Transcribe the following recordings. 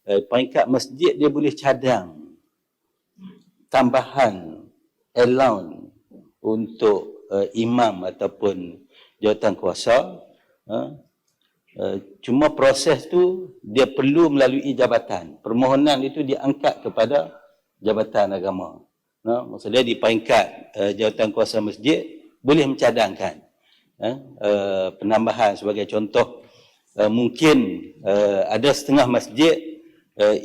peringkat masjid dia boleh cadang tambahan allowance untuk imam ataupun jawatan kuasa. Cuma proses tu dia perlu melalui jabatan. Permohonan itu diangkat kepada jabatan agama. Maksudnya di peringkat jawatan kuasa masjid boleh mencadangkan penambahan. Sebagai contoh, mungkin ada setengah masjid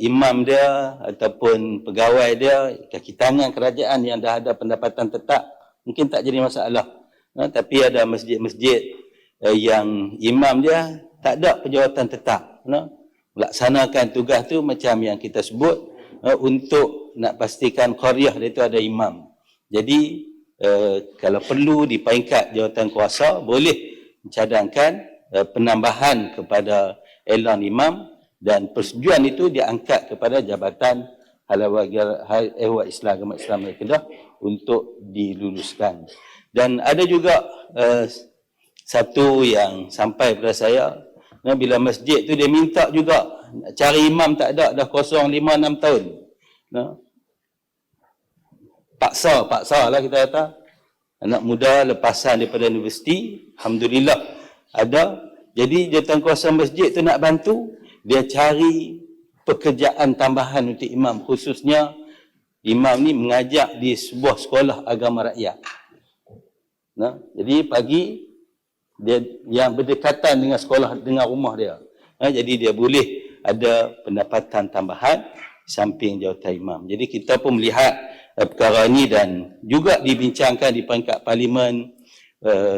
imam dia ataupun pegawai dia kaki tangan kerajaan yang dah ada pendapatan tetap, mungkin tak jadi masalah. Tapi ada masjid-masjid yang imam dia tak ada penjawatan tetap, melaksanakan tugas tu macam yang kita sebut, untuk nak pastikan qaryah dia tu ada imam. Jadi kalau perlu di peringkat jawatan kuasa boleh mencadangkan penambahan kepada elan imam, dan persetujuan itu diangkat kepada Jabatan Ehwal Islam Agama Islam Kedah untuk diluluskan. Dan ada juga satu yang sampai kepada saya, bila masjid tu dia minta juga cari imam tak ada, dah kosong 5-6 tahun. Paksa lah kita kata. Anak muda lepasan daripada universiti, alhamdulillah ada. Jadi jawatan kuasa masjid tu nak bantu, dia cari pekerjaan tambahan untuk imam, khususnya imam ni mengajar di sebuah sekolah agama rakyat. Jadi pagi dia yang berdekatan dengan sekolah, dengan rumah dia. Jadi dia boleh ada pendapatan tambahan samping jawatan imam. Jadi kita pun melihat perkara ini dan juga dibincangkan di peringkat parlimen.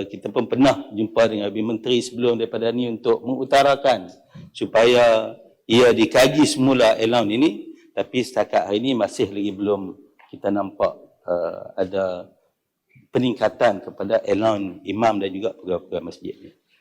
Kita pun pernah jumpa dengan Habib Menteri sebelum daripada ni untuk mengutarakan supaya ia dikaji semula allowance ini, tapi setakat hari ini masih lagi belum kita nampak ada peningkatan kepada allowance imam dan juga pegawai-pegawai masjid.